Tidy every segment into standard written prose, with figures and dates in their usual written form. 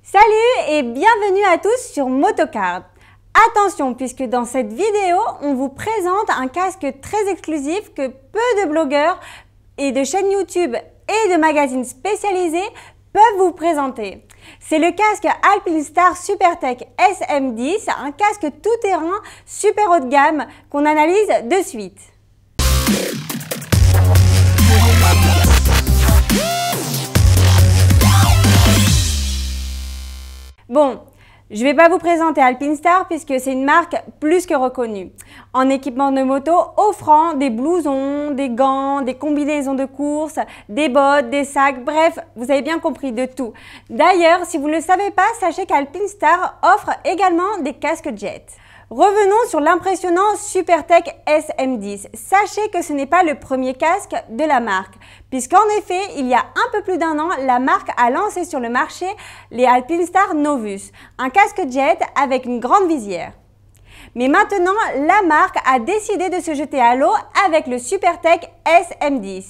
Salut et bienvenue à tous sur Motocard. Attention, puisque dans cette vidéo, on vous présente un casque très exclusif que peu de blogueurs et de chaînes YouTube et de magazines spécialisés peuvent vous présenter. C'est le casque Alpinstar Supertech SM10, un casque tout-terrain super haut de gamme qu'on analyse de suite. Bon, je ne vais pas vous présenter Alpinstar puisque c'est une marque plus que reconnue. En équipement de moto, offrant des blousons, des gants, des combinaisons de course, des bottes, des sacs, bref, vous avez bien compris de tout. D'ailleurs, si vous ne le savez pas, sachez qu'Alpinstar offre également des casques jet. Revenons sur l'impressionnant Supertech SM10. Sachez que ce n'est pas le premier casque de la marque, puisqu'en effet, il y a un peu plus d'un an, la marque a lancé sur le marché les Alpinstar Novus, un casque jet avec une grande visière. Mais maintenant, la marque a décidé de se jeter à l'eau avec le Supertech SM10.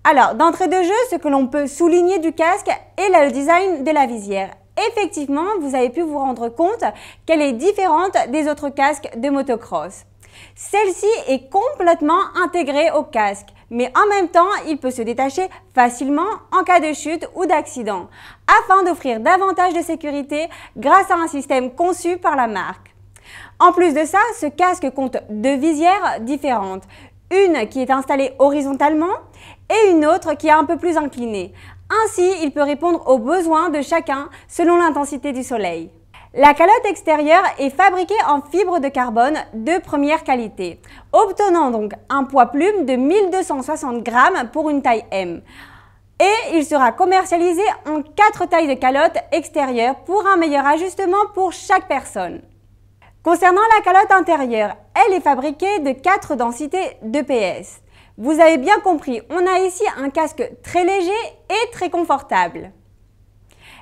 Alors, d'entrée de jeu, ce que l'on peut souligner du casque est le design de la visière. Effectivement, vous avez pu vous rendre compte qu'elle est différente des autres casques de motocross. Celle-ci est complètement intégrée au casque, mais en même temps, il peut se détacher facilement en cas de chute ou d'accident, afin d'offrir davantage de sécurité grâce à un système conçu par la marque. En plus de ça, ce casque compte deux visières différentes, une qui est installée horizontalement et une autre qui est un peu plus inclinée. Ainsi, il peut répondre aux besoins de chacun selon l'intensité du soleil. La calotte extérieure est fabriquée en fibre de carbone de première qualité, obtenant donc un poids plume de 1260 grammes pour une taille M. Et il sera commercialisé en 4 tailles de calotte extérieure pour un meilleur ajustement pour chaque personne. Concernant la calotte intérieure, elle est fabriquée de 4 densités d'EPS. Vous avez bien compris, on a ici un casque très léger et très confortable.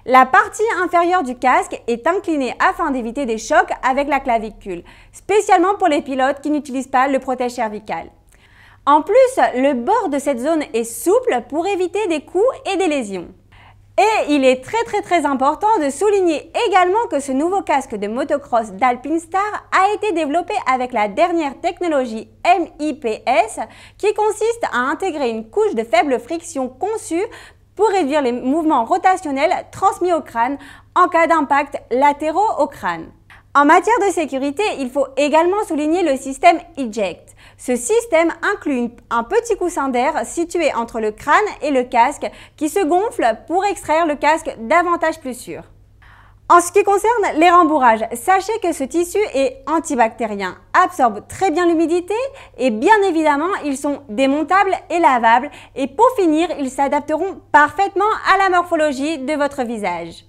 La partie inférieure du casque est inclinée afin d'éviter des chocs avec la clavicule, spécialement pour les pilotes qui n'utilisent pas le protège cervical. En plus, le bord de cette zone est souple pour éviter des coups et des lésions. Et il est très important de souligner également que ce nouveau casque de motocross d'Alpinstar a été développé avec la dernière technologie MIPS qui consiste à intégrer une couche de faible friction conçue pour réduire les mouvements rotationnels transmis au crâne en cas d'impact latéraux au crâne. En matière de sécurité, il faut également souligner le système Eject. Ce système inclut un petit coussin d'air situé entre le crâne et le casque qui se gonfle pour extraire le casque davantage plus sûr. En ce qui concerne les rembourrages, sachez que ce tissu est antibactérien, absorbe très bien l'humidité et bien évidemment ils sont démontables et lavables et pour finir ils s'adapteront parfaitement à la morphologie de votre visage.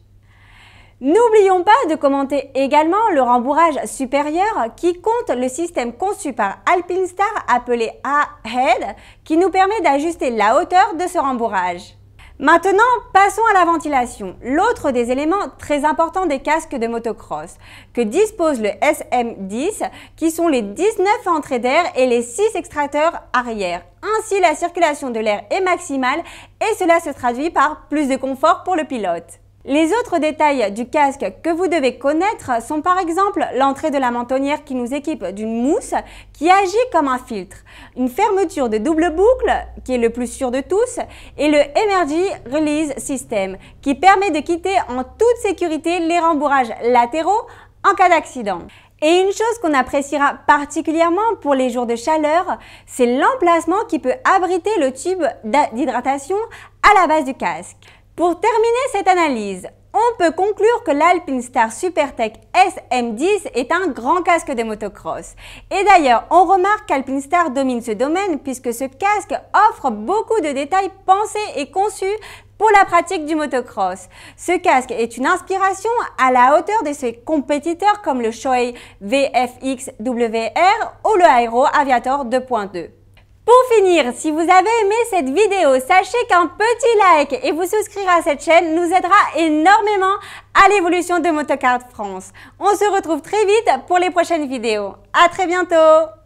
N'oublions pas de commenter également le rembourrage supérieur qui compte le système conçu par Alpinstar appelé A-Head qui nous permet d'ajuster la hauteur de ce rembourrage. Maintenant, passons à la ventilation, l'autre des éléments très importants des casques de motocross que dispose le SM10 qui sont les 19 entrées d'air et les 6 extracteurs arrière. Ainsi, la circulation de l'air est maximale et cela se traduit par plus de confort pour le pilote. Les autres détails du casque que vous devez connaître sont par exemple l'entrée de la mentonnière qui nous équipe d'une mousse qui agit comme un filtre, une fermeture de double boucle qui est le plus sûr de tous et le Energy Release System qui permet de quitter en toute sécurité les rembourrages latéraux en cas d'accident. Et une chose qu'on appréciera particulièrement pour les jours de chaleur, c'est l'emplacement qui peut abriter le tube d'hydratation à la base du casque. Pour terminer cette analyse, on peut conclure que l'Alpinstar Supertech SM10 est un grand casque de motocross. Et d'ailleurs, on remarque qu'Alpinstar domine ce domaine puisque ce casque offre beaucoup de détails pensés et conçus pour la pratique du motocross. Ce casque est une inspiration à la hauteur de ses compétiteurs comme le Shoei VFX WR ou le Aero Aviator 2.2. Pour finir, si vous avez aimé cette vidéo, sachez qu'un petit like et vous souscrire à cette chaîne nous aidera énormément à l'évolution de Motocard France. On se retrouve très vite pour les prochaines vidéos. À très bientôt!